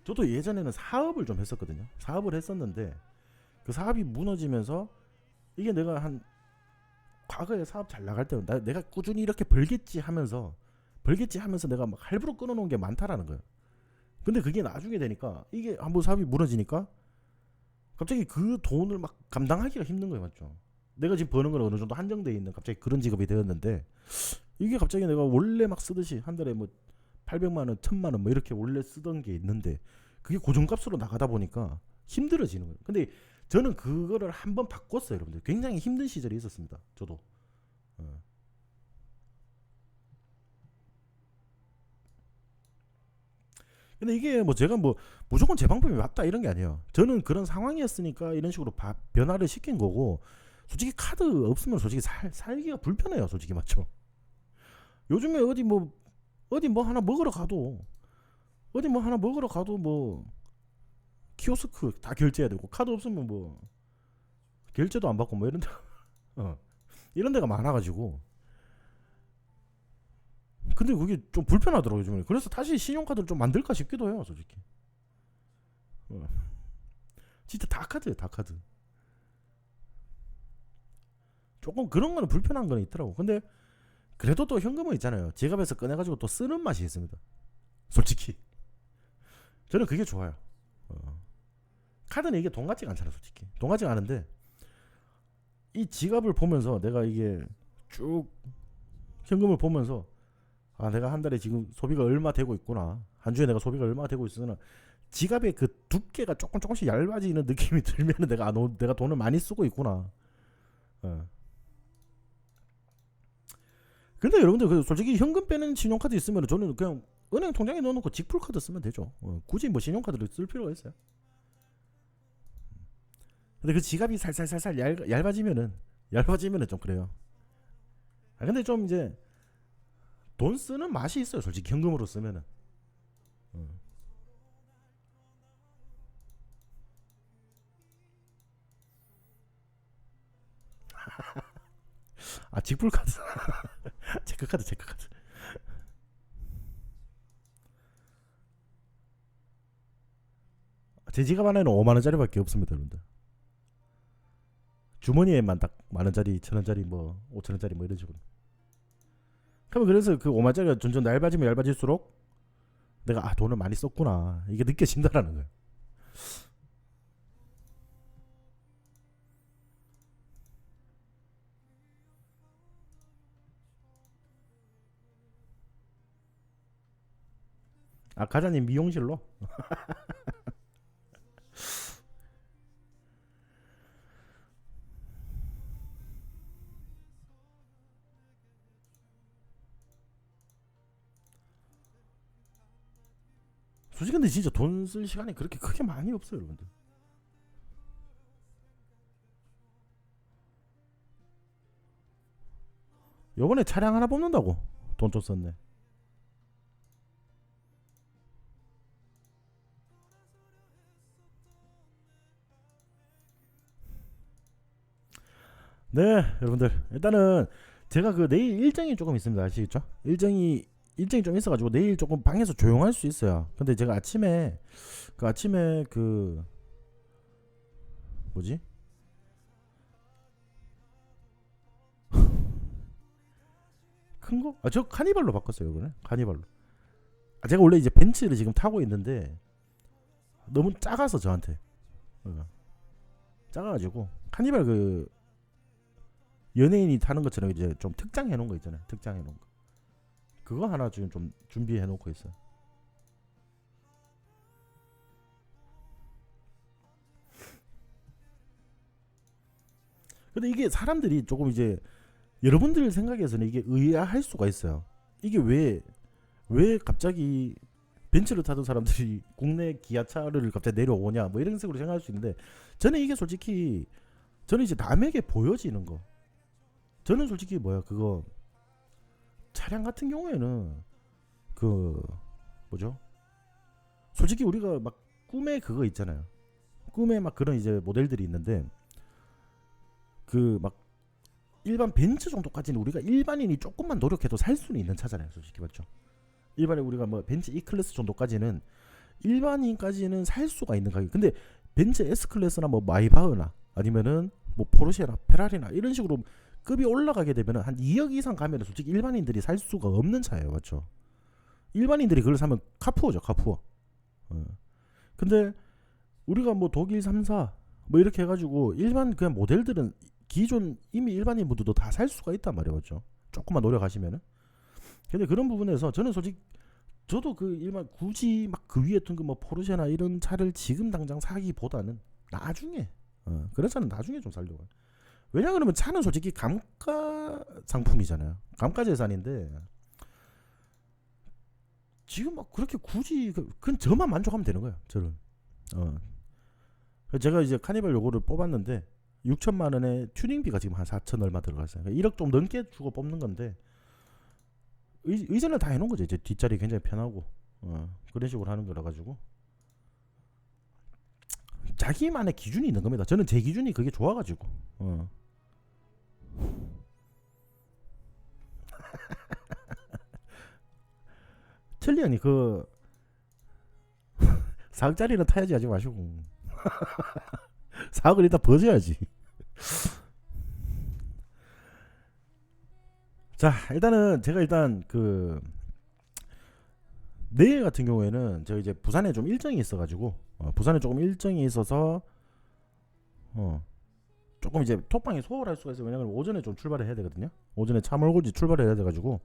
저도 예전에는 사업을 좀 했었거든요. 사업을 했었는데 그 사업이 무너지면서 이게 내가 한 과거에 사업 잘 나갈 때 내가 꾸준히 이렇게 벌겠지 하면서 내가 막 할부로 끊어놓은 게 많다라는 거예요. 근데 그게 나중에 되니까 이게 한번 사업이 무너지니까 갑자기 그 돈을 막 감당하기가 힘든 거예요, 맞죠? 내가 지금 버는 건 어느 정도 한정돼 있는 갑자기 그런 직업이 되었는데 이게 갑자기 내가 원래 막 쓰듯이 한 달에 뭐 800만 원, 1000만 원 뭐 이렇게 원래 쓰던 게 있는데 그게 고정값으로 나가다 보니까 힘들어지는 거예요. 근데 저는 그거를 한번 바꿨어요, 여러분들. 굉장히 힘든 시절이 있었습니다. 저도. 근데 이게 뭐 제가 뭐 무조건 제 방법이 맞다 이런 게 아니에요. 저는 그런 상황이었으니까 이런 식으로 변화를 시킨 거고 솔직히 카드 없으면 솔직히 살기가 불편해요, 솔직히 맞죠? 요즘에 어디 뭐 하나 먹으러 가도 뭐 키오스크 다 결제해야 되고 카드 없으면 뭐 결제도 안 받고 뭐 이런 데 이런 데가 많아가지고 근데 그게 좀 불편하더라고요, 요즘에. 그래서 다시 신용카드를 좀 만들까 싶기도 해요, 솔직히. 진짜 다 카드예요, 다 카드. 조금 그런 거는 불편한 거는 있더라고. 근데 그래도 또 현금은 있잖아요. 지갑에서 꺼내가지고 또 쓰는 맛이 있습니다. 솔직히 저는 그게 좋아요. 카드는 이게 돈 같지가 않잖아, 솔직히. 돈 같지가 않은데 이 지갑을 보면서 내가 이게 쭉 현금을 보면서 아 내가 한 달에 지금 소비가 얼마 되고 있구나, 한 주에 내가 소비가 얼마 되고 있으나 지갑의 그 두께가 조금씩 얇아지는 느낌이 들면 내가 돈을 많이 쓰고 있구나. 근데 여러분들 솔직히 현금 빼는 신용카드 있으면 저는 그냥 은행 통장에 넣어놓고 직불카드 쓰면 되죠. 굳이 뭐 신용카드를 쓸 필요가 있어요. 근데 그 지갑이 살살살살 얇아지면은 좀 그래요. 근데 좀 이제 돈 쓰는 맛이 있어요, 솔직히 현금으로 쓰면은. 아 직불 카드. 체크카드 체크카드. 제 지갑 안에는 5만 원짜리밖에 없습니다, 여러분들. 주머니에만 딱 만 원짜리, 천 원짜리, 뭐 5천 원짜리 뭐 이런 식으로. 그러면 그래서 그 5만 원짜리가 점점 얇아지면 얇아질수록 내가 아 돈을 많이 썼구나 이게 느껴진다라는 거예요. 아 가자님 미용실로? 솔직히 근데 진짜 돈 쓸 시간이 그렇게 크게 많이 없어요, 여러분들. 요번에 차량 하나 뽑는다고 돈 좀 썼네. 네, 여러분들 일단은 제가 그 내일 일정이 조금 있습니다. 아시겠죠? 일정이 좀 있어가지고 내일 조금 방에서 조용할 수 있어요. 근데 제가 아침에 그 뭐지? 큰 거? 아 저 카니발로 바꿨어요 이번에. 카니발로. 아, 제가 원래 이제 벤츠를 지금 타고 있는데 너무 작아서 저한테. 어, 작아가지고 카니발 그 연예인이 타는 것처럼 이제 좀 특장해 놓은 거 있잖아요. 특장해 놓은 거. 그거 하나 지금 좀 준비해 놓고 있어요. 근데 이게 사람들이 조금 이제 여러분들 생각에서는 이게 의아할 수가 있어요. 이게 왜 갑자기 벤츠를 타던 사람들이 국내 기아차를 갑자기 내려오냐 뭐 이런 식으로 생각할 수 있는데 저는 이게 솔직히 저는 이제 남에게 보여지는 거 저는 솔직히 뭐야 그거 차량 같은 경우에는 그 뭐죠 솔직히 우리가 막 꿈에 그거 있잖아요 꿈에 막 그런 이제 모델들이 있는데 그 막 일반 벤츠 정도까지는 우리가 일반인이 조금만 노력해도 살 수는 있는 차잖아요 솔직히 맞죠 일반인 우리가 뭐 벤츠 E클래스 정도까지는 일반인까지는 살 수가 있는 가격. 근데 벤츠 S클래스나 뭐 마이바흐나 아니면은 뭐 포르쉐나 페라리나 이런 식으로 급이 올라가게 되면은 한 2억 이상 가면은 솔직히 일반인들이 살 수가 없는 차예요, 맞죠? 일반인들이 그걸 사면 카푸어죠, 카푸어. 어. 근데 우리가 뭐 독일 3사 뭐 이렇게 해가지고 일반 그냥 모델들은 기존 이미 일반인 분들도 다 살 수가 있단 말이에요, 맞죠? 조금만 노력하시면은. 근데 그런 부분에서 저는 솔직히 저도 그 일반 굳이 막 그 위에 뜬 그 뭐 포르쉐나 이런 차를 지금 당장 사기보다는 나중에 그런 차는 나중에 좀 살려고. 왜냐 그러면 차는 솔직히 감가 상품이잖아요. 감가 재산인데 지금 막 그렇게 굳이 그건 저만 만족하면 되는 거예요. 저는. 어. 제가 이제 카니발 요거를 뽑았는데 6천만 원에 튜닝비가 지금 한 4천 얼마 들어갔어요. 1억 좀 넘게 주고 뽑는 건데 의전을 다 해놓은 거죠. 이제 뒷자리 굉장히 편하고 그런 식으로 하는 거라 가지고 자기만의 기준이 있는 겁니다. 저는 제 기준이 그게 좋아가지고 첼리 형이 그 4억짜리는 타야지 하지 마시고 4억을 일단 버져야지. 자 일단은 제가 일단 그 내일 같은 경우에는 제가 이제 부산에 좀 일정이 있어가지고 부산에 조금 일정이 있어서 조금 이제 톡방이 소홀할 수가 있어요. 왜냐면 오전에 좀 출발을 해야 되거든요. 오전에 차 몰고 출발을 해야 돼가지고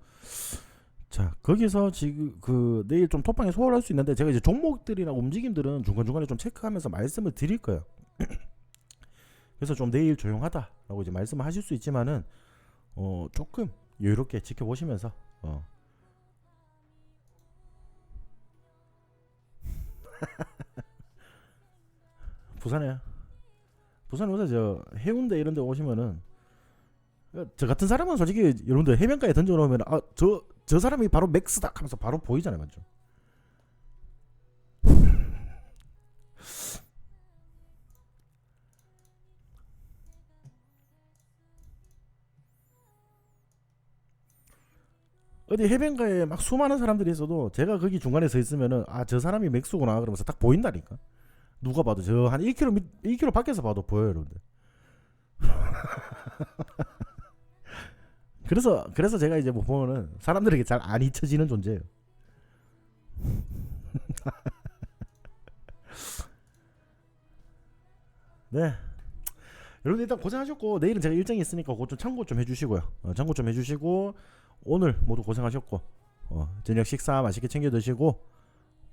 자 거기서 지금 그 내일 좀 톡방이 소홀할 수 있는데 제가 이제 종목들이나 움직임들은 중간중간에 좀 체크하면서 말씀을 드릴 거예요. 그래서 좀 내일 조용하다라고 이제 말씀을 하실 수 있지만은 조금 여유롭게 지켜보시면서 부산에 오서 저 해운대 이런 데 오시면은 저 같은 사람은 솔직히 여러분들 해변가에 던져놓으면 저 사람이 바로 맥스다 하면서 바로 보이잖아요, 맞죠? 어디 해변가에 막 수많은 사람들이 있어도 제가 거기 중간에 서 있으면은 아 저 사람이 맥수구나 그러면서 딱 보인다니까. 누가 봐도 저 한 1km 1km 밖에서 봐도 보여요, 여러분들. 그래서 제가 이제 뭐 보면은 사람들에게 잘 안 잊혀지는 존재예요. 네. 여러분 일단 고생하셨고 내일은 제가 일정이 있으니까 그거 좀 참고 좀 해주시고요. 참고 좀 해주시고 오늘 모두 고생하셨고 저녁 식사 맛있게 챙겨 드시고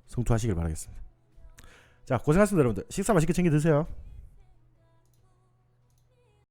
성투하시길 바라겠습니다. 자 고생하셨습니다 여러분들. 식사 맛있게 챙겨 드세요.